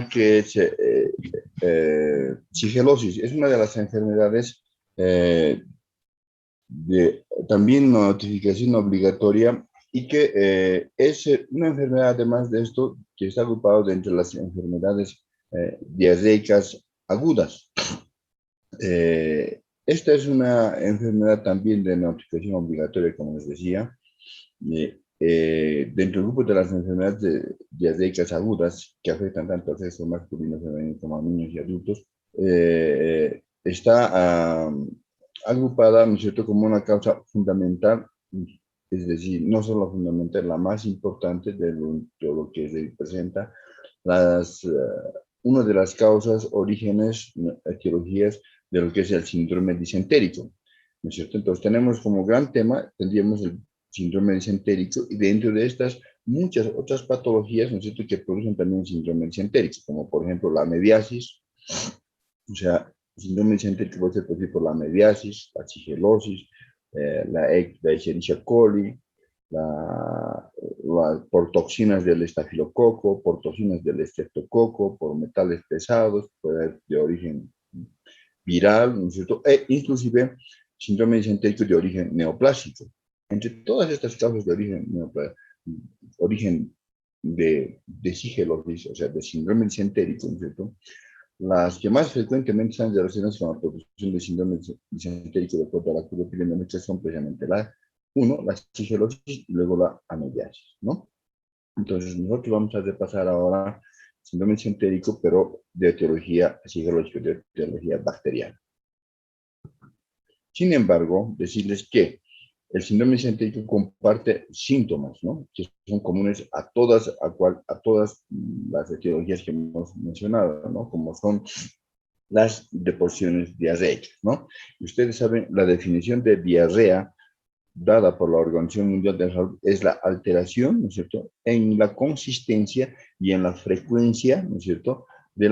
que es shigellosis. Es una de las enfermedades de también notificación obligatoria y que es una enfermedad, además de esto, que está agrupado dentro de las enfermedades diarreicas agudas. Esta es una enfermedad también de notificación obligatoria, como les decía. Dentro del grupo de las enfermedades diarreicas agudas, que afectan tanto al sexo masculino como a niños y adultos, está agrupada, ¿no es cierto?, como una causa fundamental, es decir, no solo fundamental, la más importante de lo que representa una de las causas, orígenes, etiologías de lo que es el síndrome disentérico, ¿no es cierto? Entonces tenemos como gran tema, tendríamos el síndrome disentérico y dentro de estas muchas otras patologías, ¿no es cierto?, que producen también síndrome disentérico, como por ejemplo la mediasis, o sea, el síndrome disentérico puede ser producido por la mediasis, la shigellosis, la Escherichia coli, por toxinas del estafilococo, por toxinas del estreptococo, por metales pesados, de origen viral, ¿no es cierto? E inclusive síndrome disentérico de origen neoplásico. Entre todas estas causas de origen de shigellosis, o sea, de síndrome disentérico, ¿no es cierto?, las que más frecuentemente están relacionadas con la producción de síndrome disentérico de acuerdo a la curva epidemiológica son precisamente la shigellosis y luego la amebiasis, ¿no? Entonces, nosotros vamos a repasar ahora síndrome disentérico, pero de etiología shigellosis, de etiología bacteriana. Sin embargo, decirles que el síndrome disentérico comparte síntomas, ¿no?, que son comunes a todas las etiologías que hemos mencionado, ¿no?, como son las deposiciones diarreicas, ¿no? Y ustedes saben, la definición de diarrea dada por la Organización Mundial de la Salud es la alteración, ¿no es cierto?, en la consistencia y en la frecuencia, ¿no es cierto?, de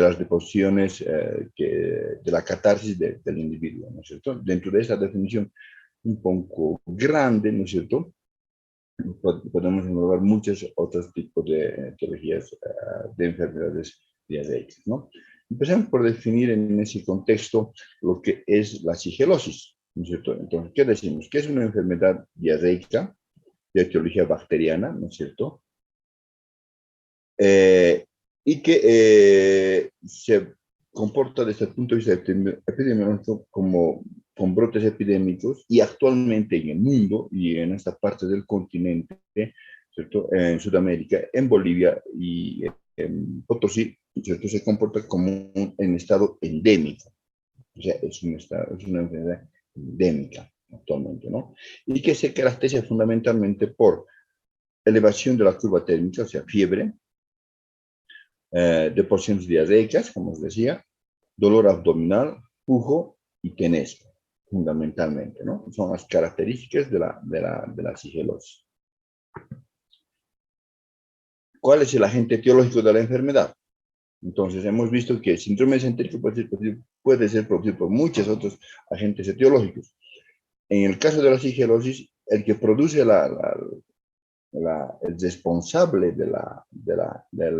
las deposiciones, de la catarsis del individuo, ¿no es cierto? Dentro de esta definición un poco grande, ¿no es cierto?, podemos englobar muchos otros tipos de etiologías de enfermedades diarreicas, ¿no? Empecemos por definir en ese contexto lo que es la shigellosis, ¿no es cierto? Entonces, ¿qué decimos? Que es una enfermedad diarreica de etiología bacteriana, ¿no es cierto? Y que se comporta desde el punto de vista epidemiológico como con brotes epidémicos y actualmente en el mundo y en esta parte del continente, ¿cierto?, en Sudamérica, en Bolivia y en Potosí, ¿cierto?, se comporta como en estado endémico. O sea, es una enfermedad endémica actualmente, ¿no? Y que se caracteriza fundamentalmente por elevación de la curva térmica, o sea, fiebre, deposiciones diarreicas, como os decía, dolor abdominal, pujo y tenesmo, fundamentalmente, ¿no? Son las características de la shigellosis. ¿Cuál es el agente etiológico de la enfermedad? Entonces, hemos visto que el síndrome disentérico puede ser producido por muchos otros agentes etiológicos. En el caso de la shigellosis, el que produce el responsable de la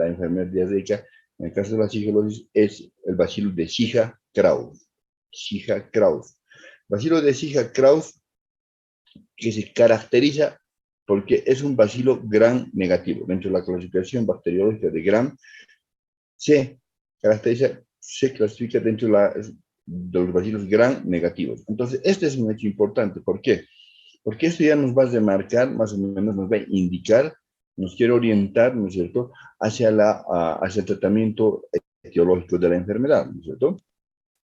enfermedad diarreica, en el caso de la shigellosis, es el bacilo de Zika-Kraus. Zika-Kraus. Bacilo de Zika-Kraus que se caracteriza porque es un bacilo gram negativo. Dentro de la clasificación bacteriológica de gram, se clasifica dentro de los bacilos gram negativos. Entonces, este es un hecho importante. ¿Por qué? Porque esto ya nos va a remarcar, más o menos nos va a indicar, nos quiere orientar, ¿no es cierto?, hacia el tratamiento etiológico de la enfermedad, ¿no es cierto?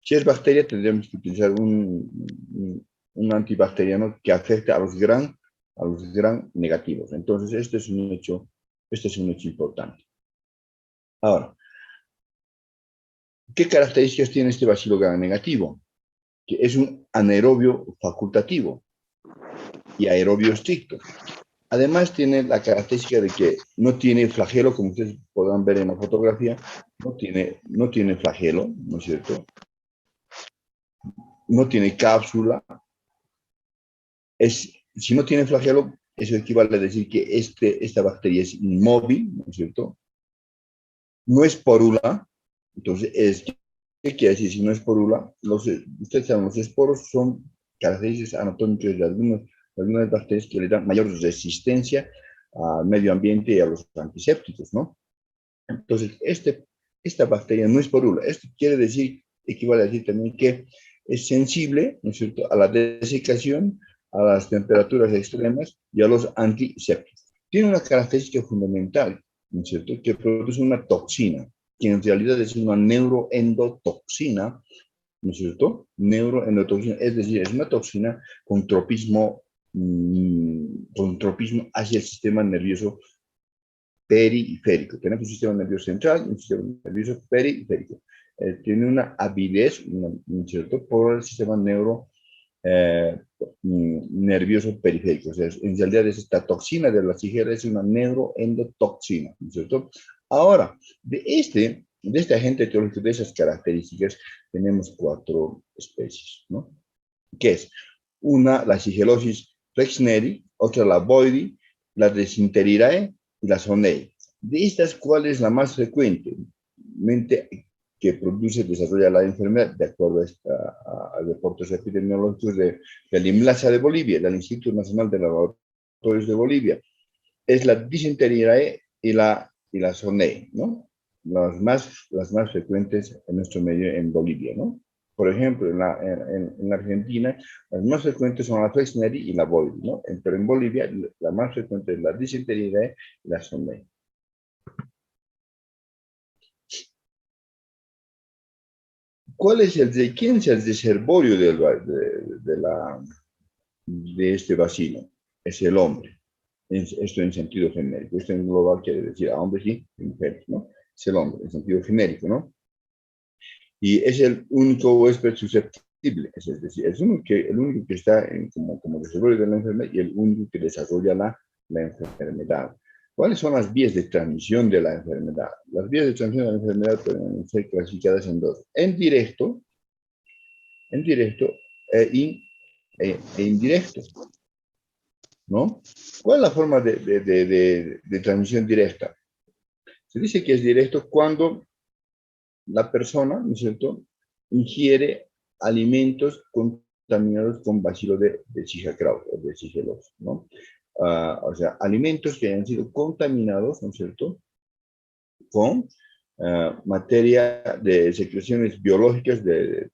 Si es bacteria, tendríamos que utilizar un antibacteriano que afecte a los gram negativos. Entonces, este es un hecho importante. Ahora, ¿qué características tiene este bacilo gram negativo? Que es un anaerobio facultativo y aerobio estricto. Además, tiene la característica de que no tiene flagelo, como ustedes podrán ver en la fotografía, no tiene flagelo, ¿no es cierto? No tiene cápsula. Si no tiene flagelo, eso equivale a decir que esta bacteria es inmóvil, ¿no es cierto? no es porula, entonces, ¿qué quiere decir si no es porula? Ustedes saben, los esporos son características anatómicas de algunas bacterias que le dan mayor resistencia al medio ambiente y a los antisépticos, ¿no? Entonces, esta bacteria no es porula. Esto quiere decir, equivale a decir también que es sensible, ¿no es cierto?, a la desecación, a las temperaturas extremas y a los antisépticos. Tiene una característica fundamental, ¿no es cierto?, que produce una toxina, que en realidad es una neuroendotoxina, ¿no es cierto? Neuroendotoxina, es decir, es una toxina con tropismo hacia el sistema nervioso periférico. Tenemos un sistema nervioso central y un sistema nervioso periférico. Tiene una avidez, ¿no es cierto?, por el sistema nervioso periférico. O sea, en realidad esta toxina de la tijera es una neuroendotoxina, ¿no es cierto? Ahora, de este agente etiológico, de esas características, tenemos 4 especies, ¿no? Que es una, la Shigellosis flexneri, otra la Boydii, la Desinterirae y la Sonei. De estas, ¿cuál es la más frecuentemente que produce, desarrolla la enfermedad, de acuerdo a reportes epidemiológicos del INLASA de Bolivia, del Instituto Nacional de Laboratorios de Bolivia? Es la Disenteriae y la Sonei, ¿no? Las más frecuentes en nuestro medio en Bolivia, ¿no? Por ejemplo, en la Argentina, las más frecuentes son la Flexneri y la Boydii, ¿no? Pero en Bolivia, la más frecuente es la Disenteriae y la Sonei. ¿Quién es el reservorio de este bacilo? Es el hombre. Esto en sentido genérico. Esto en global quiere decir a hombres y mujeres, ¿no? Es el hombre, en sentido genérico, ¿no? Y es el único huésped susceptible, es decir, es el único que está como reservorio de la enfermedad y el único que desarrolla la enfermedad. ¿Cuáles son las vías de transmisión de la enfermedad? Las vías de transmisión de la enfermedad pueden ser clasificadas en 2. En directo e indirecto, ¿no? ¿Cuál es la forma de transmisión directa? Se dice que es directo cuando la persona, ¿no es cierto?, ingiere alimentos contaminados con bacilo de Zika o de Shigellosis, ¿no? O sea, alimentos que hayan sido contaminados, ¿no es cierto?, con materia de secreciones biológicas del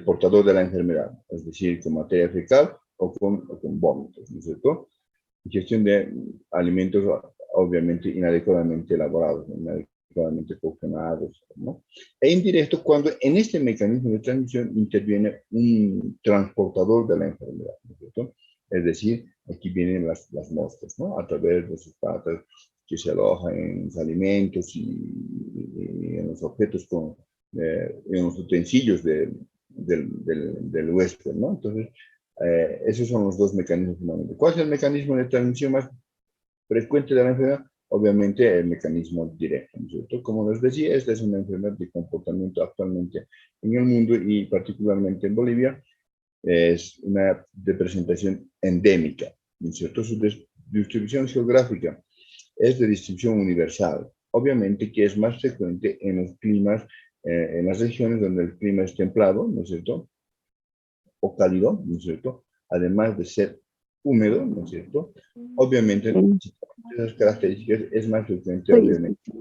portador de la enfermedad, es decir, con materia fecal o con vómitos, ¿no es cierto? Ingestión de alimentos obviamente inadecuadamente elaborados, inadecuadamente cocinados, ¿no? E indirecto cuando en este mecanismo de transmisión interviene un transportador de la enfermedad, ¿no es cierto? Es decir, aquí vienen las moscas, ¿no? A través de sus patas que se alojan en los alimentos y en los objetos en los utensilios del huésped, ¿no? Entonces, esos son los 2 mecanismos fundamentales. ¿Cuál es el mecanismo de transmisión más frecuente de la enfermedad? Obviamente el mecanismo directo, ¿no es cierto? Como les decía, esta es una enfermedad de comportamiento actualmente en el mundo y particularmente en Bolivia. Es una de presentación endémica, ¿no es cierto? Su distribución geográfica es de distribución universal. Obviamente que es más frecuente en los climas, en las regiones donde el clima es templado, ¿no es cierto?, o cálido, ¿no es cierto?, además de ser húmedo, ¿no es cierto? Obviamente, esas características es más frecuente, obviamente,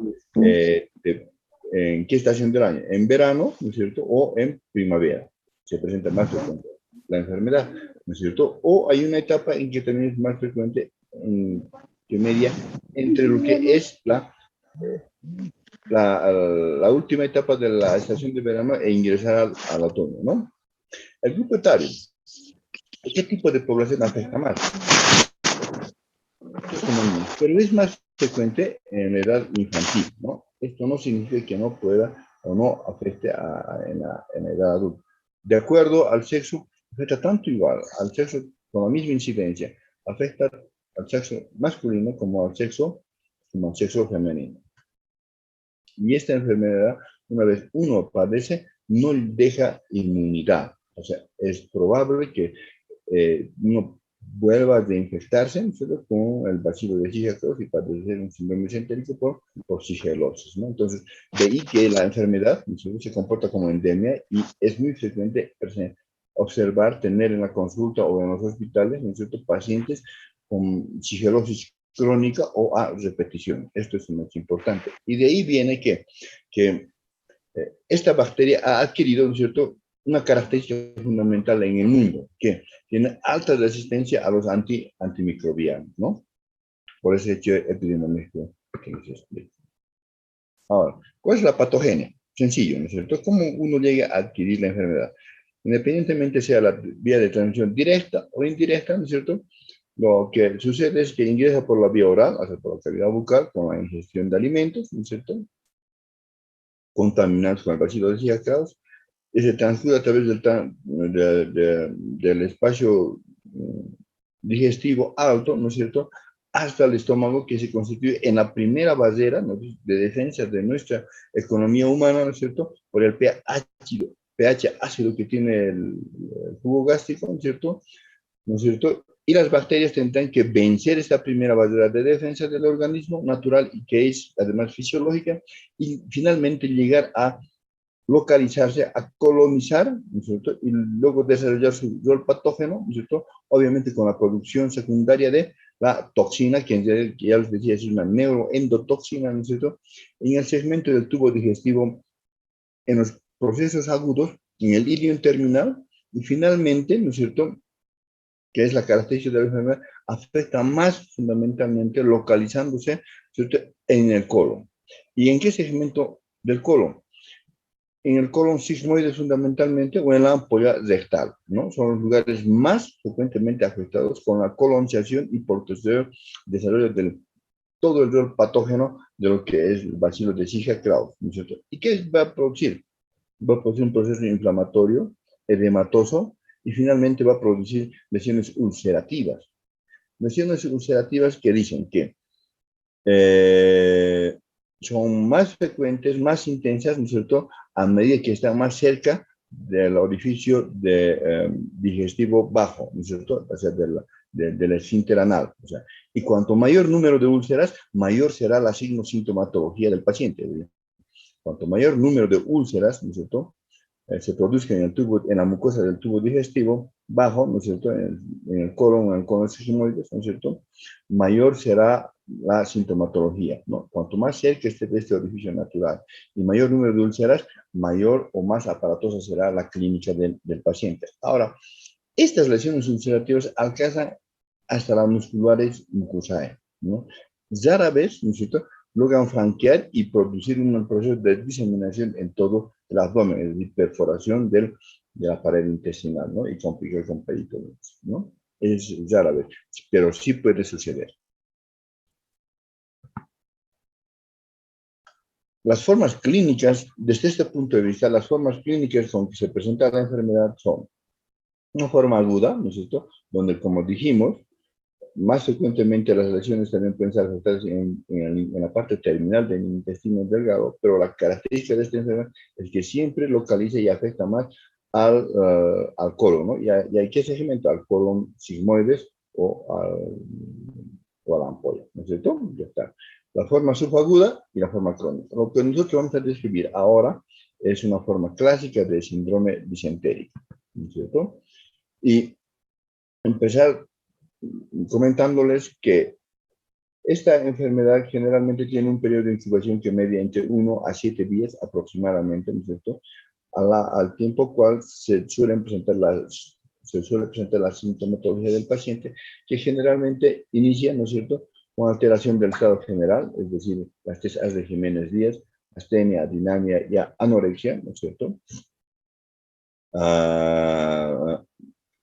¿en qué estación del año? En verano, ¿no es cierto?, o en primavera. Se presenta más frecuente la enfermedad, ¿no es cierto? O hay una etapa en que también es más frecuente, que media entre lo que es la última etapa de la estación de verano e ingresar al otoño, ¿no? El grupo etario. ¿Qué tipo de población afecta más? Pero es más frecuente en la edad infantil, ¿no? Esto no significa que no pueda o no afecte en la edad adulta. De acuerdo al sexo, afecta tanto igual al sexo con la misma incidencia, afecta al sexo masculino como al sexo femenino. Y esta enfermedad, una vez uno padece, no deja inmunidad. O sea, es probable que uno vuelva a reinfectarse, ¿no es cierto?, con el bacilo de Zika y padecer un síndrome mesentérico por shigellosis, ¿no? Entonces, de ahí que la enfermedad, ¿no es cierto?, se comporta como endemia y es muy frecuente observar, tener en la consulta o en los hospitales, ¿no es cierto?, pacientes con shigellosis crónica o a repetición. Esto es muy importante. Y de ahí viene que esta bacteria ha adquirido, ¿no es cierto?, una característica fundamental en el mundo, que tiene alta resistencia a los antimicrobianos, ¿no? Por ese hecho epidemiológico que les explico. Ahora, ¿cuál es la patogenia? Sencillo, ¿no es cierto? ¿Cómo uno llega a adquirir la enfermedad? Independientemente sea la vía de transmisión directa o indirecta, ¿no es cierto? Lo que sucede es que ingresa por la vía oral, o sea, por la cavidad bucal, con la ingestión de alimentos, ¿no es cierto?, contaminados con el bacilo de Zika y se transfiere a través del espacio digestivo alto, ¿no es cierto?, hasta el estómago, que se constituye en la primera barrera, ¿no?, de defensa de nuestra economía humana, ¿no es cierto?, por el pH ácido que tiene el jugo gástrico, ¿no es cierto?, ¿no es cierto? Y las bacterias tendrán que vencer esta primera barrera de defensa del organismo natural y que es además fisiológica, y finalmente llegar a localizarse, a colonizar, ¿no es cierto?, y luego desarrollar su rol patógeno, ¿no es cierto?, obviamente con la producción secundaria de la toxina, que ya les decía, es una neuroendotoxina, ¿no es cierto?, en el segmento del tubo digestivo, en los procesos agudos, en el ilion terminal, y finalmente, ¿no es cierto?, que es la característica de la enfermedad, afecta más fundamentalmente localizándose, ¿cierto?, en el colon. ¿Y en qué segmento del colon? En el colon sigmoide fundamentalmente o en la ampolla rectal, ¿no? Son los lugares más frecuentemente afectados con la colonización y posterior desarrollo del todo el rol patógeno de lo que es el bacilo de Zika Claus, ¿no es cierto? ¿Y qué va a producir? Va a producir un proceso inflamatorio, edematoso, y finalmente va a producir lesiones ulcerativas. Lesiones ulcerativas que dicen que son más frecuentes, más intensas, ¿no es cierto?, a medida que están más cerca del orificio digestivo bajo, ¿no es cierto?, o sea, del esfínter anal. O sea, y cuanto mayor número de úlceras, mayor será la sintomatología del paciente. Cuanto mayor número de úlceras, ¿no es cierto?, se produzca en la mucosa del tubo digestivo bajo, ¿no es cierto?, en el colon sigmoide, ¿no es cierto?, mayor será la sintomatología, ¿no? Cuanto más cerca esté de este orificio natural y mayor número de úlceras, mayor o más aparatosa será la clínica del paciente. Ahora, estas lesiones ulcerativas alcanzan hasta las musculares mucosae, ¿no? Rara vez, ¿no es cierto?, logran franquear y producir un proceso de diseminación en todo el abdomen, es decir, perforación de la pared intestinal, ¿no?, y complicar con peritonitis, ¿no? Es rara vez, pero sí puede suceder. Las formas clínicas, desde este punto de vista, las formas clínicas con que se presenta la enfermedad son una forma aguda, ¿no es cierto?, donde, como dijimos, más frecuentemente las lesiones también pueden ser afectadas en la parte terminal del intestino delgado, pero la característica de esta enfermedad es que siempre localiza y afecta más al colon, ¿no? ¿Y a qué segmento? Al colon sigmoides o a la ampolla, ¿no es cierto? Ya está. La forma subaguda y la forma crónica. Lo que nosotros vamos a describir ahora es una forma clásica de síndrome disentérico, ¿no es cierto? Y empezar comentándoles que esta enfermedad generalmente tiene un periodo de incubación que media entre 1 a 7 días aproximadamente, ¿no es cierto?, al tiempo cual se suele presentar la sintomatología del paciente, que generalmente inicia, ¿no es cierto?, con alteración del estado general, es decir, las 3 A's de Jiménez Díaz, astenia, dinamia y anorexia, ¿no es cierto?,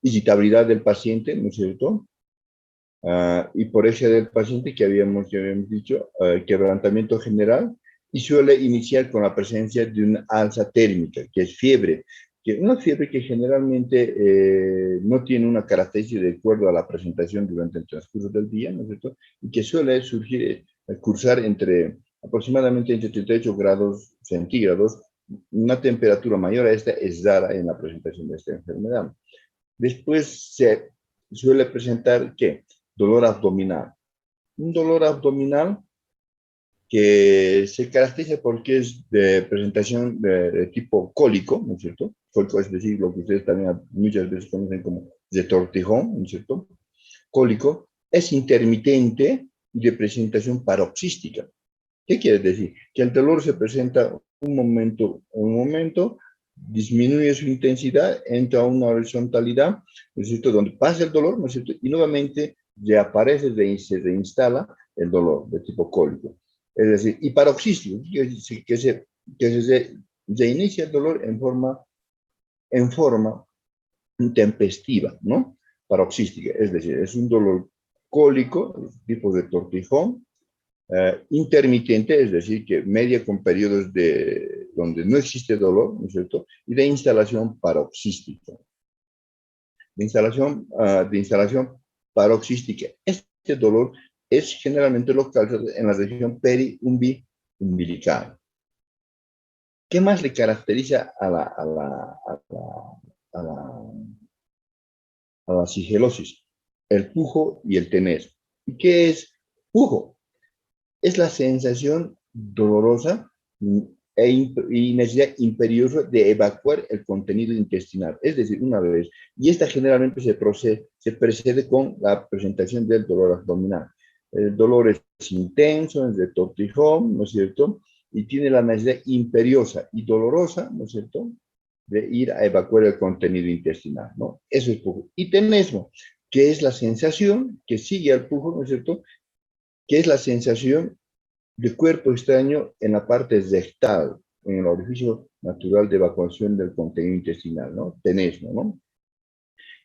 irritabilidad del paciente, ¿no es cierto?, y por ese del paciente que habíamos dicho, quebrantamiento general, y suele iniciar con la presencia de una alza térmica, que es fiebre, una fiebre que generalmente no tiene una característica de acuerdo a la presentación durante el transcurso del día, ¿no es cierto?, y que suele surgir, cursar aproximadamente entre 38 grados centígrados. Una temperatura mayor a esta es rara en la presentación de esta enfermedad. Después se suele presentar, ¿qué? Dolor abdominal. Un dolor abdominal que se caracteriza porque es de presentación de tipo cólico, ¿no es cierto? Cólico es decir, lo que ustedes también muchas veces conocen como de tortijón, ¿no es cierto? Cólico, es intermitente y de presentación paroxística. ¿Qué quiere decir? Que el dolor se presenta un momento, disminuye su intensidad, entra a una horizontalidad, ¿no es cierto?, donde pasa el dolor, ¿no es cierto?, y nuevamente reaparece, se reinstala el dolor de tipo cólico. Es decir, y paroxístico, se inicia el dolor en forma intempestiva, ¿no? Paroxística, es decir, es un dolor cólico, tipo de tortijón, intermitente, es decir, que media con periodos donde no existe dolor, ¿no es cierto? Y de instalación paroxística. De instalación paroxística. Este dolor es generalmente local en la región periumbilical. ¿Qué más le caracteriza a la sigelosis? El pujo y el tenés. ¿Y qué es pujo? Es la sensación dolorosa y necesidad imperiosa de evacuar el contenido intestinal, es decir, una vez. Y esta generalmente se precede con la presentación del dolor abdominal. El dolor es intenso, es de tortijón, ¿no es cierto? Y tiene la necesidad imperiosa y dolorosa, ¿no es cierto?, de ir a evacuar el contenido intestinal, ¿no? Eso es pujo. Y tenesmo, que es la sensación que sigue al pujo, ¿no es cierto?, que es la sensación de cuerpo extraño en la parte rectal, en el orificio natural de evacuación del contenido intestinal, ¿no? Tenesmo, ¿no?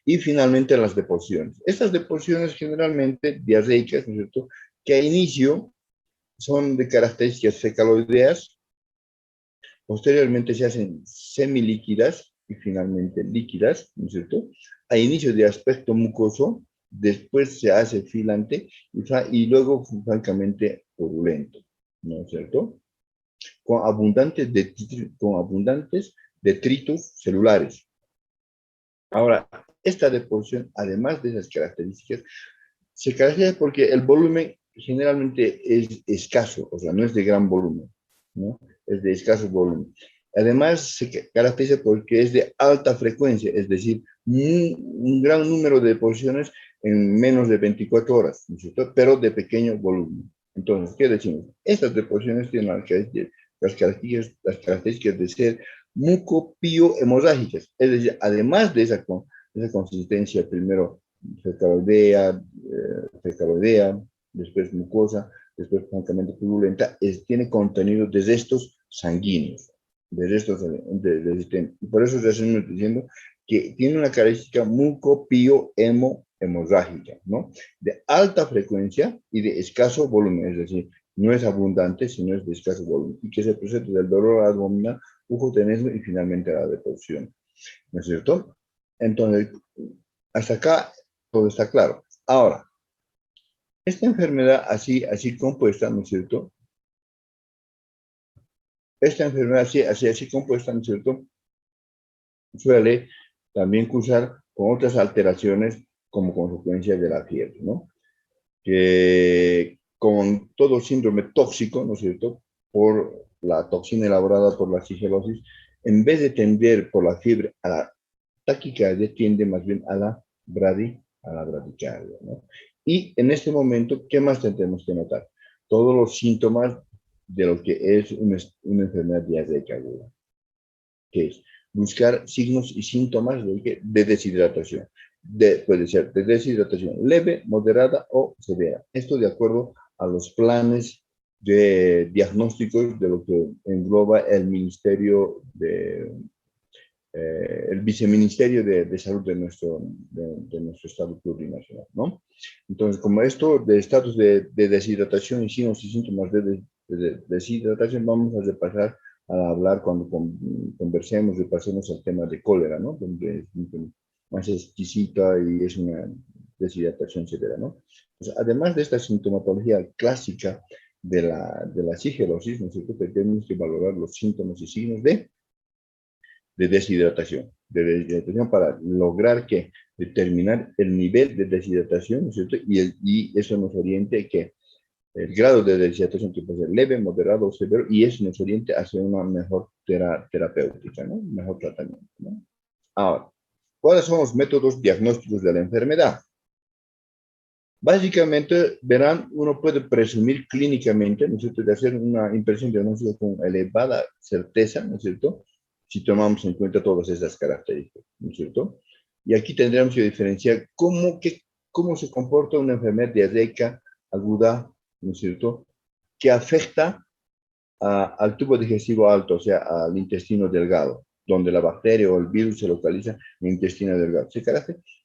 Y finalmente las deposiciones. Estas deposiciones generalmente diarreicas, ¿no es cierto?, que a inicio son de características fecaloideas, posteriormente se hacen semilíquidas y finalmente líquidas, ¿no es cierto?, a inicio de aspecto mucoso, después se hace filante y luego francamente purulento, ¿no es cierto?, con abundantes detritos celulares. Ahora, esta deposición, además de esas características, se caracteriza porque el volumen generalmente es escaso, o sea, no es de gran volumen, ¿no? Es de escaso volumen. Además, se caracteriza porque es de alta frecuencia, es decir, un gran número de deposiciones en menos de 24 horas, ¿no es cierto?, pero de pequeño volumen. Entonces, ¿qué decimos? Estas deposiciones tienen las características de ser mucopiohemorrágicas, es decir, además de esa consistencia, primero fecaloidea, después mucosa, después francamente purulenta, tiene contenido de restos sanguíneos, de restos y por eso estamos diciendo que tiene una característica mucopiohemorrágica, ¿no? De alta frecuencia y de escaso volumen, es decir, no es abundante, sino es de escaso volumen, y que se presenta del dolor abdominal, tenesmo y finalmente la deposición, ¿no es cierto? Entonces, hasta acá todo está claro. Ahora, esta enfermedad así compuesta, ¿no es cierto? Esta enfermedad así compuesta, ¿no es cierto?, suele también cursar con otras alteraciones como consecuencia de la fiebre, ¿no? Que con todo síndrome tóxico, ¿no es cierto?, por la toxina elaborada por la sigelosis, en vez de tender por la fiebre a la taquicardia, tiende más bien a la bradicardia, ¿no? Y en este momento, ¿qué más tenemos que notar? Todos los síntomas de lo que es una enfermedad diarreica aguda, que es buscar signos y síntomas de deshidratación. Puede ser de deshidratación leve, moderada o severa. Esto de acuerdo a los planes de diagnósticos de lo que engloba el Ministerio el viceministerio de salud de nuestro estado plurinacional, ¿no? Entonces, como esto de estatus de deshidratación y signos y síntomas de deshidratación, vamos a repasar a hablar cuando conversemos, repasemos el tema de cólera, ¿no? Donde es más exquisita y es una deshidratación severa, ¿no? Pues, además de esta sintomatología clásica de la sigelosis, nosotros tenemos que valorar los síntomas y signos de deshidratación. de deshidratación para lograr que determinar el nivel de deshidratación, ¿no es cierto? Y eso nos oriente que el grado de deshidratación que puede ser leve, moderado o severo, y eso nos oriente hacia una mejor terapéutica, ¿no? Un mejor tratamiento, ¿no? Ahora, ¿cuáles son los métodos diagnósticos de la enfermedad? Básicamente, verán, uno puede presumir clínicamente, ¿no es cierto?, de hacer una impresión diagnóstica con elevada certeza, ¿no es cierto?, si tomamos en cuenta todas esas características, ¿no es cierto? Y aquí tendríamos que diferenciar cómo se comporta una enfermedad diarreica aguda, ¿no es cierto?, que afecta al tubo digestivo alto, o sea, al intestino delgado, donde la bacteria o el virus se localiza en el intestino delgado.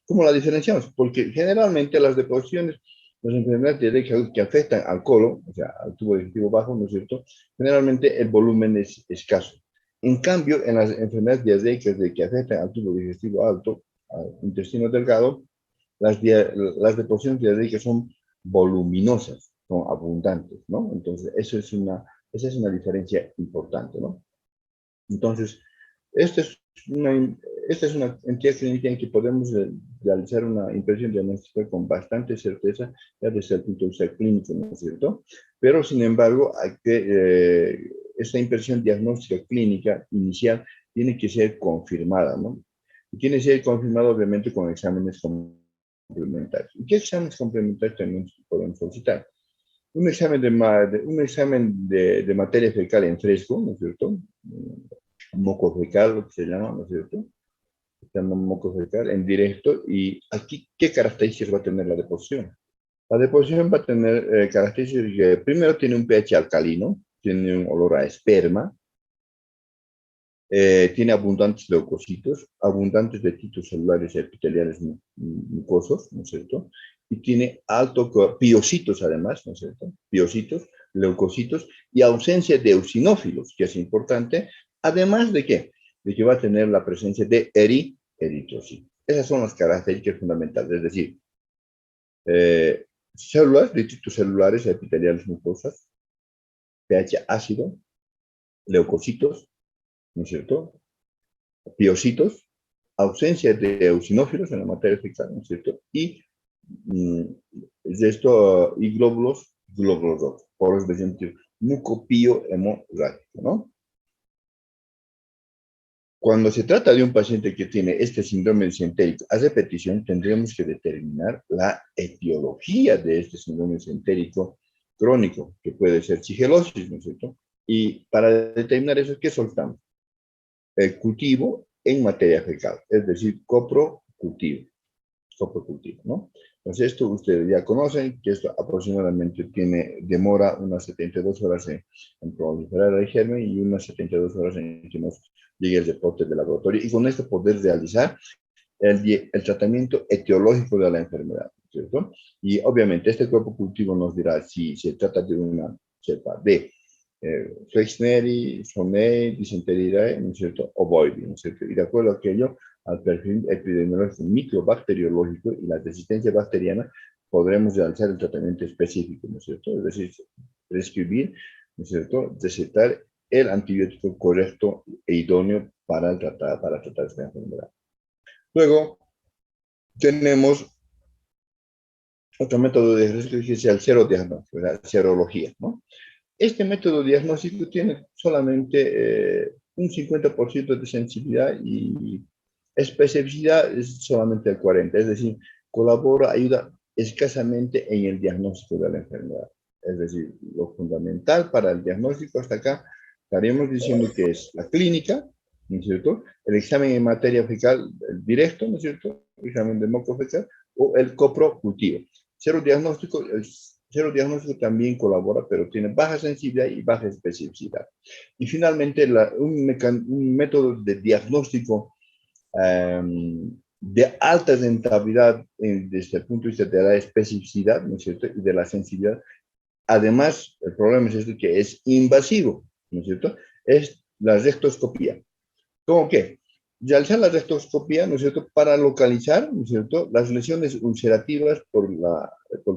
¿Cómo la diferenciamos? Porque generalmente las deposiciones, las enfermedades diarreicas que afectan al colon, o sea, al tubo digestivo bajo, ¿no es cierto? Generalmente el volumen es escaso. En cambio, en las enfermedades diarreicas que afectan al tubo digestivo alto, al intestino delgado, las deposiciones diarreicas son voluminosas, son abundantes, ¿no? Entonces, esa es una diferencia importante, ¿no? Entonces, esta es esta es una entidad clínica en que podemos realizar una impresión diagnóstica con bastante certeza, ya desde el punto de vista clínico, ¿no es cierto? Pero, sin embargo, esta impresión diagnóstica clínica inicial tiene que ser confirmada, ¿no? Y tiene que ser confirmada, obviamente, con exámenes complementarios. ¿Y qué exámenes complementarios también podemos solicitar? Un examen de materia fecal en fresco, ¿no es cierto? Moco fecal, lo que se llama, ¿no es cierto? Se llama moco fecal en directo. Y aquí, ¿qué características va a tener la deposición? La deposición va a tener características que primero tiene un pH alcalino, tiene un olor a esperma, tiene abundantes leucocitos, abundantes vetitos celulares epiteliales mucosos, ¿no es cierto? Y tiene piocitos además, ¿no es cierto? Piocitos, leucocitos y ausencia de eosinófilos, que es importante, además de qué? De que va a tener la presencia de eritrocitos. Esas son las características fundamentales, es decir, células, vetitos celulares epiteliales mucosas, pH ácido, leucocitos, ¿no es cierto? Piocitos, ausencia de eosinófilos en la materia fecal, ¿no es cierto? Y y glóbulos rojos, por eso decimos mucopío hemorrágico, ¿no? Cuando se trata de un paciente que tiene este síndrome disentérico a repetición, tendríamos que determinar la etiología de este síndrome disentérico crónico, que puede ser shigellosis, ¿no es cierto? Y para determinar eso, ¿qué soltamos? El cultivo en materia fecal, es decir, coprocultivo, ¿no? Entonces, esto ustedes ya conocen, que esto aproximadamente demora unas 72 horas en proliferar el germen y unas 72 horas en que nos llegue el reporte del laboratorio. Y con esto poder realizar el tratamiento etiológico de la enfermedad, ¿cierto? Y obviamente este cuerpo cultivo nos dirá si se trata de una cepa de Flexneri, Sonei, Disenteridae, ¿no es cierto? Ovoide, ¿no es cierto? Y de acuerdo a aquello, al perfil epidemiológico microbacteriológico y la resistencia bacteriana, podremos realizar el tratamiento específico, ¿no es cierto? Es decir, prescribir, ¿no es cierto? Recetar el antibiótico correcto e idóneo para tratar esta enfermedad. Luego, tenemos otro método de diagnóstico que es el serodiagnóstico, la serología, ¿no? Este método diagnóstico tiene solamente un 50% de sensibilidad y especificidad es solamente el 40%, es decir, ayuda escasamente en el diagnóstico de la enfermedad. Es decir, lo fundamental para el diagnóstico hasta acá, estaríamos diciendo que es la clínica, ¿no es cierto? El examen en materia fecal el directo, ¿no es cierto? El examen de moco fecal o el coprocultivo. Cero diagnóstico también colabora, pero tiene baja sensibilidad y baja especificidad. Y finalmente, un método de diagnóstico de alta rentabilidad desde el punto de vista de la especificidad, ¿no es cierto? Y de la sensibilidad. Además, el problema es este que es invasivo, ¿no es cierto? Es la rectoscopía. ¿Cómo qué? Realizar la rectoscopía, ¿no es cierto?, para localizar, ¿no es cierto?, las lesiones ulcerativas por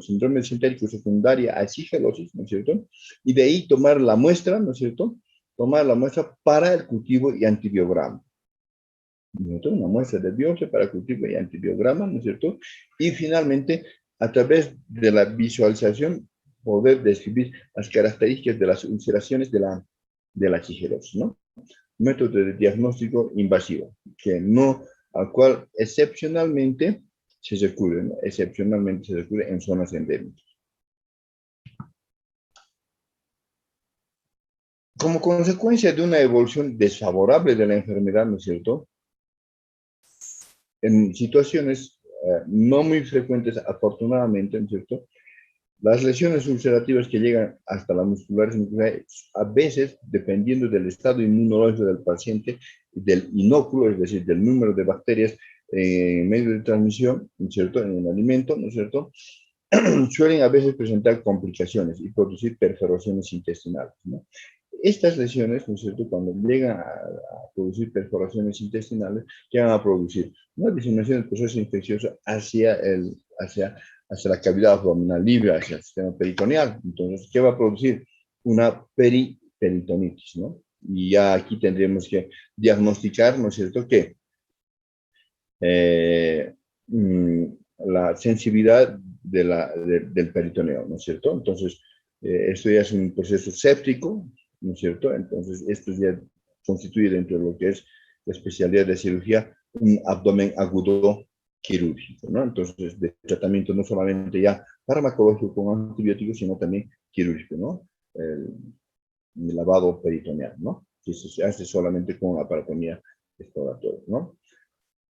síndrome disentérico secundaria a shigellosis, ¿no es cierto?, y de ahí tomar la muestra, ¿no es cierto?, tomar la muestra para el cultivo y antibiograma. ¿no es cierto? Una muestra de biopsia para cultivo y antibiograma, ¿no es cierto? Y finalmente, a través de la visualización, poder describir las características de las ulceraciones de la quijerosis, ¿no? Método de diagnóstico invasivo, que no, al cual excepcionalmente se recurre, ¿no? Excepcionalmente se recurre en zonas endémicas. Como consecuencia de una evolución desfavorable de la enfermedad, ¿no es cierto? En situaciones no muy frecuentes, afortunadamente, ¿no es cierto? Las lesiones ulcerativas que llegan hasta las musculares, a veces, dependiendo del estado inmunológico del paciente, del inóculo, es decir, del número de bacterias en medio de transmisión, ¿no es cierto?, en el alimento, ¿no es cierto?, suelen a veces presentar complicaciones y producir perforaciones intestinales, ¿no? Estas lesiones, ¿no es cierto?, cuando llegan a producir perforaciones intestinales, llegan a producir una diseminación del proceso infeccioso hacia la cavidad abdominal libre, hacia el sistema peritoneal. Entonces, ¿qué va a producir? Una periperitonitis, ¿no? Y ya aquí tendríamos que diagnosticar, ¿no es cierto?, que eh, mm, la sensibilidad del peritoneo, ¿no es cierto? Entonces, esto ya es un proceso séptico, ¿no es cierto? Entonces, esto ya constituye dentro de lo que es la especialidad de cirugía un abdomen agudo quirúrgico, ¿no? Entonces, de tratamiento no solamente ya farmacológico con antibióticos, sino también quirúrgico, ¿no? El lavado peritoneal, ¿no? Que se hace solamente con aparatomía exploratoria, ¿no?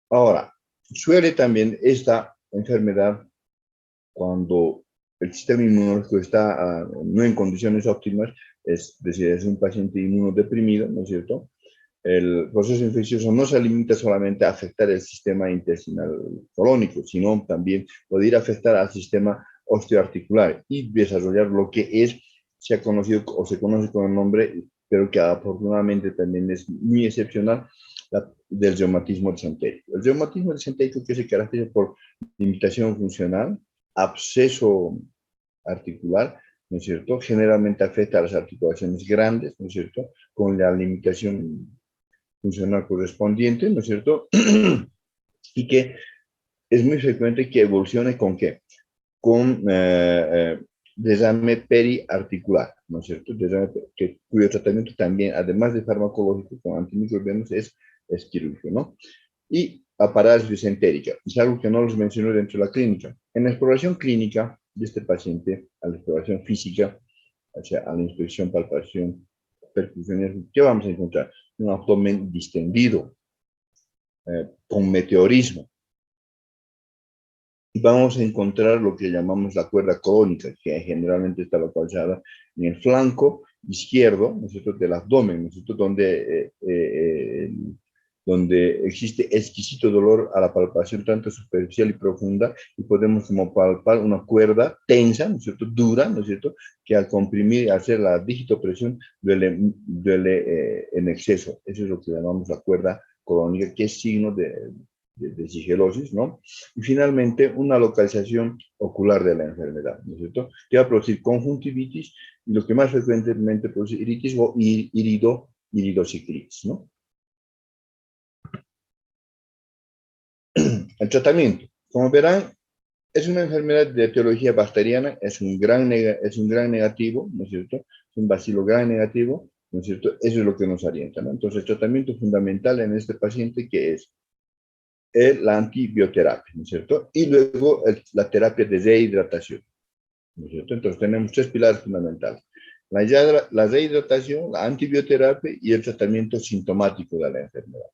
Ahora, suele también esta enfermedad cuando el sistema inmunológico está no en condiciones óptimas, es decir, es un paciente inmunodeprimido, ¿no es cierto? El proceso infeccioso no se limita solamente a afectar el sistema intestinal colónico, sino también puede ir a afectar al sistema osteoarticular y desarrollar lo que se ha conocido o se conoce con el nombre, pero que afortunadamente también es muy excepcional, del reumatismo disentérico. El reumatismo disentérico que se caracteriza por limitación funcional, absceso articular, ¿no es cierto? Generalmente afecta a las articulaciones grandes, ¿no es cierto? Con la limitación funcional correspondiente, ¿no es cierto? Y que es muy frecuente que evolucione con qué? Con desarme periarticular, ¿no es cierto? Desarme, cuyo tratamiento también, además de farmacológico con antimicrobianos, es quirúrgico, ¿no? Y a parálisis disentérica, es algo que no los menciono dentro de la clínica. En la exploración clínica de este paciente, a la exploración física, o sea, a la inspección, palpación, perfusión, ¿qué vamos a encontrar? Un abdomen distendido, con meteorismo. Y vamos a encontrar lo que llamamos la cuerda colónica, que generalmente está localizada en el flanco izquierdo, ¿no es cierto?, del abdomen, ¿no es cierto?, donde existe exquisito dolor a la palpación tanto superficial y profunda, y podemos como palpar una cuerda tensa, ¿no es cierto?, dura, ¿no es cierto?, que al comprimir, hacer la digitopresión, duele en exceso. Eso es lo que llamamos la cuerda colónica, que es signo de sigelosis, ¿no? Y finalmente, una localización ocular de la enfermedad, ¿no es cierto?, que va a producir conjuntivitis, y lo que más frecuentemente produce iritis o iridociclitis, ¿no? El tratamiento, como verán, es una enfermedad de etiología bacteriana, es un gran negativo, ¿no es cierto? Es un bacilo gran negativo, ¿no es cierto? Eso es lo que nos orienta, ¿no? Entonces, el tratamiento fundamental en este paciente, que es la antibioterapia, ¿no es cierto? Y luego la terapia de rehidratación, ¿no es cierto? Entonces, tenemos tres pilares fundamentales. La rehidratación, la antibioterapia y el tratamiento sintomático de la enfermedad.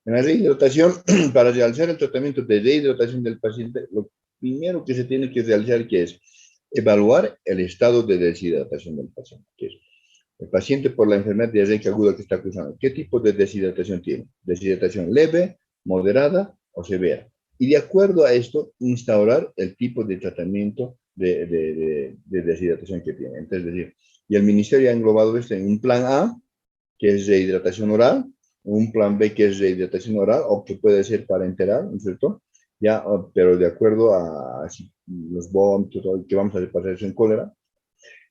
En la rehidratación, para realizar el tratamiento de rehidratación del paciente, lo primero que se tiene que realizar que es evaluar el estado de deshidratación del paciente. Que es el paciente por la enfermedad diarreica aguda que está acusando, ¿qué tipo de deshidratación tiene? Deshidratación leve, moderada o severa. Y de acuerdo a esto, instaurar el tipo de tratamiento de deshidratación que tiene. Entonces, es decir, y el ministerio ha englobado esto en un plan A, que es rehidratación oral, un plan B, que es rehidratación oral, o que puede ser parenteral, ¿no es cierto? Ya, pero de acuerdo a los vómitos, que vamos a repasar eso en cólera,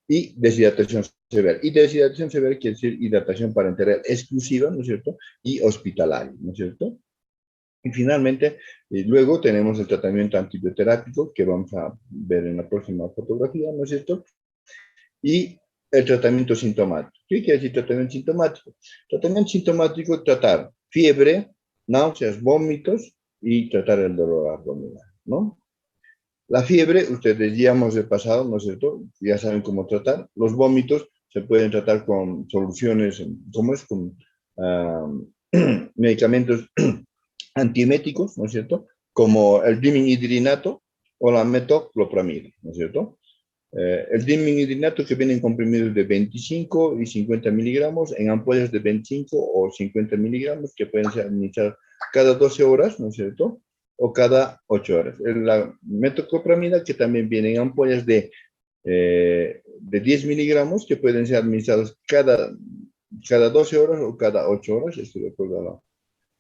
y deshidratación severa. Y deshidratación severa quiere decir hidratación parenteral exclusiva, ¿no es cierto? Y hospitalaria, ¿no es cierto? Y finalmente, luego tenemos el tratamiento antibioterápico, que vamos a ver en la próxima fotografía, ¿no es cierto? Y el tratamiento sintomático. ¿Qué quiere decir tratamiento sintomático? Tratamiento sintomático, tratar fiebre, náuseas, vómitos y tratar el dolor abdominal, ¿no? La fiebre, ustedes ya hemos repasado, ¿no es cierto? Ya saben cómo tratar. Los vómitos se pueden tratar con soluciones, ¿cómo es? Con medicamentos antieméticos, ¿no es cierto? Como el dimenhidrinato o la metoclopramida, ¿no es cierto? El dimenhidrinato que viene en comprimidos de 25 y 50 miligramos, en ampollas de 25 o 50 miligramos, que pueden ser administradas cada 12 horas, ¿no es cierto? O cada 8 horas. La metoclopramida, que también viene en ampollas de 10 miligramos, que pueden ser administrados cada 12 horas o cada 8 horas, esto de acuerdo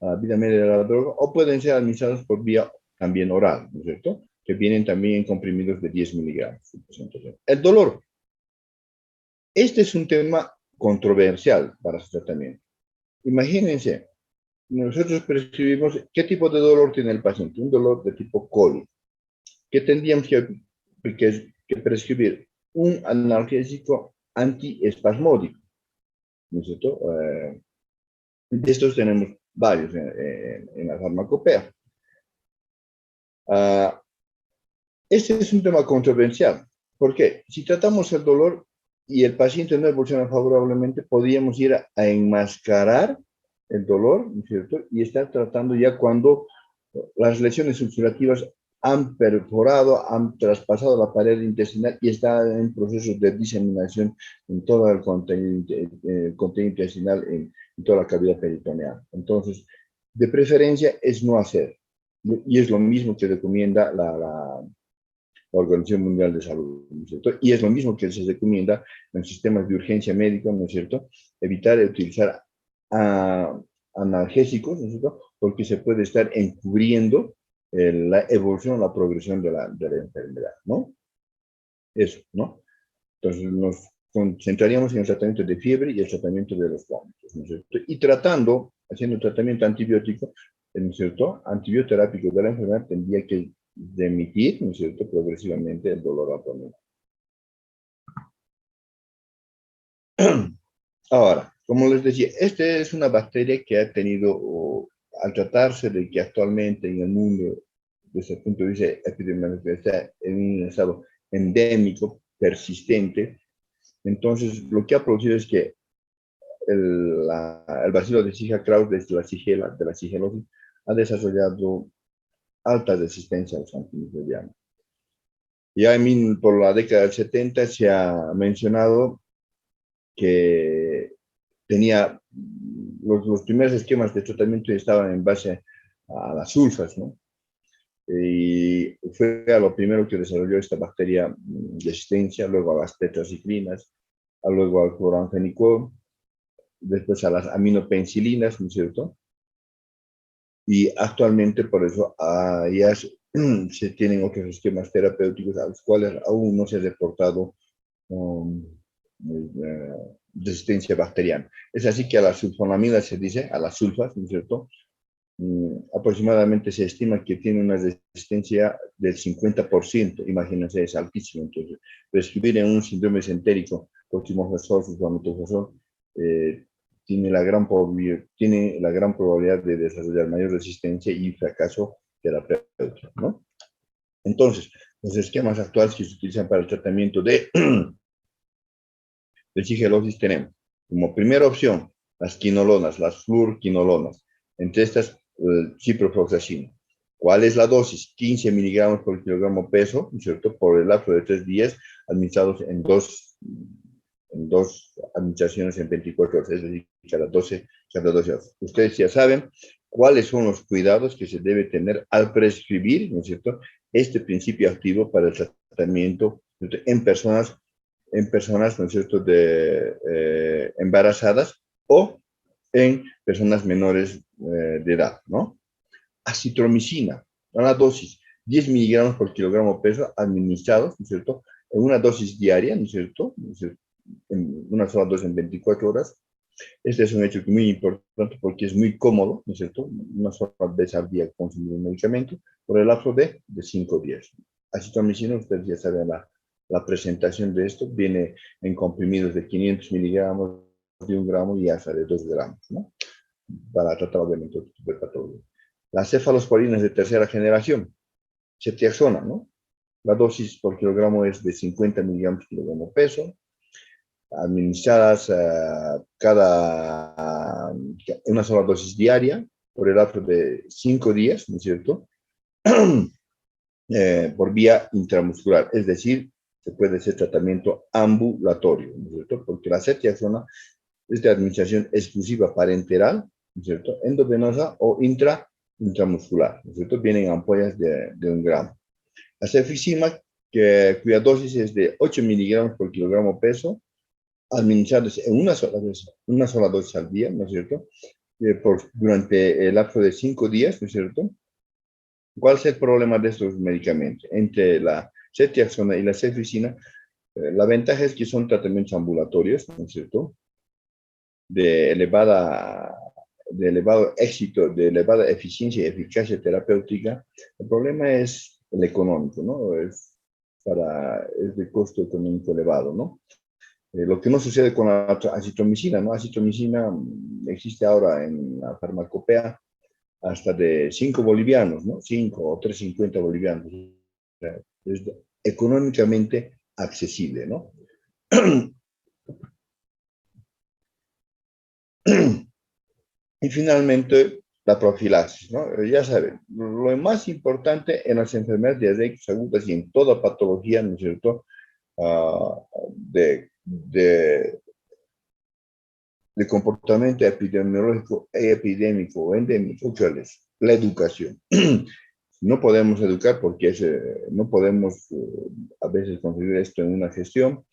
a la vida media de la droga, o pueden ser administrados por vía también oral, ¿no es cierto? Que vienen también en comprimidos de 10 miligramos. El dolor. Este es un tema controversial para su tratamiento. Imagínense, nosotros prescribimos, ¿qué tipo de dolor tiene el paciente? Un dolor de tipo cólico. ¿Qué tendríamos que prescribir? Un analgésico antiespasmódico, ¿no es cierto? De estos tenemos varios en la farmacopea. Este es un tema controversial. ¿Por qué? Si tratamos el dolor y el paciente no evoluciona favorablemente, podríamos ir a enmascarar el dolor, ¿no es cierto? Y estar tratando ya cuando las lesiones ulcerativas han perforado, han traspasado la pared intestinal y está en proceso de diseminación en todo el contenido intestinal, en toda la cavidad peritoneal. Entonces, de preferencia es no hacer. Y es lo mismo que recomienda la Organización Mundial de Salud, ¿no es cierto? Y es lo mismo que se recomienda en sistemas de urgencia médica, ¿no es cierto? Evitar utilizar analgésicos, ¿no es cierto? Porque se puede estar encubriendo la evolución, la progresión de la enfermedad, ¿no? Eso, ¿no? Entonces nos concentraríamos en el tratamiento de fiebre y el tratamiento de los vómitos, ¿no es cierto? Y haciendo tratamiento antibiótico, ¿no es cierto? Antibioterápico de la enfermedad tendría que remitir, ¿no es cierto?, progresivamente el dolor abdominal. Ahora, como les decía, esta es una bacteria que ha tenido, al tratarse de que actualmente en el mundo, desde el punto de vista epidemiológico, está en un estado endémico, persistente, entonces lo que ha producido es que el bacilo de Zika Kraus, desde de la sigelosis, ha desarrollado alta resistencia a los antimicrobianos. Ya por la década del 70 se ha mencionado que tenía los primeros esquemas de tratamiento estaban en base a las sulfas, ¿no? Y fue a lo primero que desarrolló esta bacteria de resistencia, luego a las tetraciclinas, luego al cloranfenicol, después a las aminopenicilinas, ¿no es cierto? Y actualmente por eso ya se tienen otros esquemas terapéuticos a los cuales aún no se ha reportado resistencia bacteriana. Es así que a las sulfonamidas se dice, a las sulfas, ¿no es cierto? Aproximadamente se estima que tiene una resistencia del 50%, imagínense, es altísimo. Entonces, prescribir en un síndrome entérico, cotrimoxazol, sulfametozazol, tiene la gran probabilidad de desarrollar mayor resistencia y fracaso terapéutico, ¿no? Entonces, los esquemas actuales que se utilizan para el tratamiento de shigellosis tenemos como primera opción las quinolonas, las fluorquinolonas. Entre estas, ciprofloxacina. ¿Cuál es la dosis? 15 miligramos por kilogramo peso, ¿no es cierto? Por el lapso de 3 días, administrados en dos administraciones en 24 horas, es decir, cada 12 horas. Ustedes ya saben cuáles son los cuidados que se debe tener al prescribir, ¿no es cierto?, este principio activo para el tratamiento en personas, ¿no es cierto?, embarazadas o en personas menores de edad, ¿no? Acitromicina, una dosis, 10 miligramos por kilogramo peso administrados, ¿no es cierto?, en una dosis diaria, ¿no es cierto?, en una sola dosis en 24 horas, Este es un hecho muy importante porque es muy cómodo, ¿no es cierto? Una sola vez al día consumir un medicamento por el lapso de 5 días. Acitromicina, ustedes ya saben la presentación de esto, viene en comprimidos de 500 miligramos, de 1 gramo y hasta de 2 gramos, ¿no? Para tratar obviamente otro tipo de patología. Las cefalosporinas de tercera generación, cetiazona, ¿no? La dosis por kilogramo es de 50 miligramos por kilogramo peso, administradas una sola dosis diaria por el lapso de 5 días, ¿no es cierto? Por vía intramuscular, es decir, se puede hacer tratamiento ambulatorio, ¿no es cierto? Porque la cetiazona es de administración exclusiva parenteral, ¿no es cierto? Endovenosa o intramuscular, ¿no es cierto? Vienen ampollas de 1 gramo. La cefixima, cuya dosis es de 8 miligramos por kilogramo peso, administrados en una sola dosis al día, ¿no es cierto? Durante el lapso de 5 días, ¿no es cierto? ¿Cuál es el problema de estos medicamentos? Entre la cetiazona y la cefixina, la ventaja es que son tratamientos ambulatorios, ¿no es cierto? De elevado éxito, de elevada eficiencia y eficacia terapéutica. El problema es el económico, ¿no? Es de costo económico elevado, ¿no? Lo que no sucede con la acitromicina, ¿no? Acitromicina existe ahora en la farmacopea hasta de 5 bolivianos, ¿no? 5 o 3,50 bolivianos. Es económicamente accesible, ¿no? Y finalmente, la profilaxis, ¿no? Ya saben, lo más importante en las enfermedades diarreicas agudas y en toda patología, ¿no es cierto? De comportamiento epidemiológico e epidémico o endémico, ¿cuál es? La educación. No podemos educar porque no podemos a veces conseguir esto en una gestión,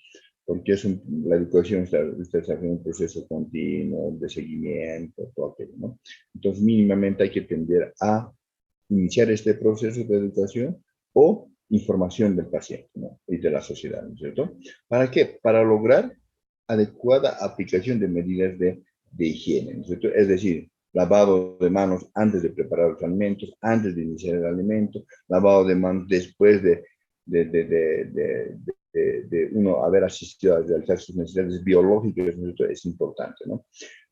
porque la educación está en un proceso continuo de seguimiento, todo aquello, ¿no? Entonces, mínimamente hay que tender a iniciar este proceso de educación o información del paciente, ¿no? Y de la sociedad, ¿no es cierto? ¿Para qué? Para lograr adecuada aplicación de medidas de higiene, ¿no es cierto? Es decir, lavado de manos antes de preparar los alimentos, antes de iniciar el alimento, lavado de manos después de uno haber asistido a realizar sus necesidades biológicas, ¿no es cierto? Es importante, ¿no?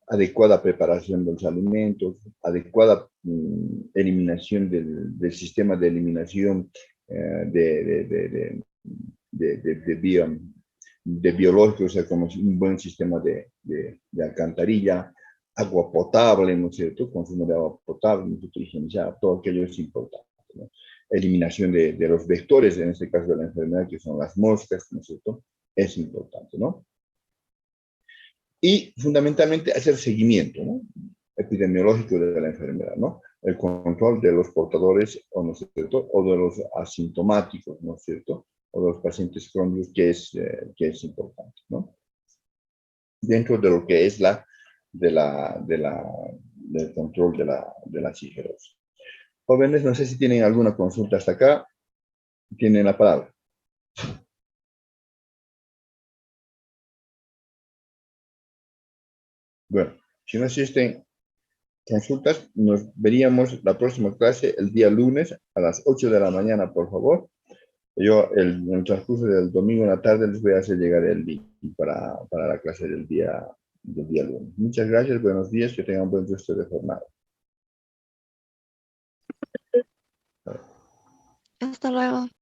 Adecuada preparación de los alimentos, adecuada eliminación del sistema de eliminación de biológicos, o sea, como un buen sistema de alcantarilla, agua potable, ¿no es cierto? Consumo de agua potable, ¿no es cierto? Higienizada, todo aquello es importante, ¿no? Eliminación de los vectores, en este caso de la enfermedad, que son las moscas, ¿no es cierto? Es importante, ¿no? Y fundamentalmente hacer seguimiento, ¿no? Epidemiológico de la enfermedad, ¿no? El control de los portadores, ¿o no es cierto? O de los asintomáticos, ¿no es cierto? O de los pacientes crónicos, que es importante, ¿no? Dentro de lo que es del control de la psicosis. Jóvenes, no sé si tienen alguna consulta hasta acá. Tienen la palabra. Bueno, si no existen consultas, nos veríamos la próxima clase el día lunes a las 8 de la mañana, por favor. Yo en el transcurso del domingo en la tarde les voy a hacer llegar el link para la clase del día lunes. Muchas gracias, buenos días, que tengan un buen resto de jornada. Hasta luego.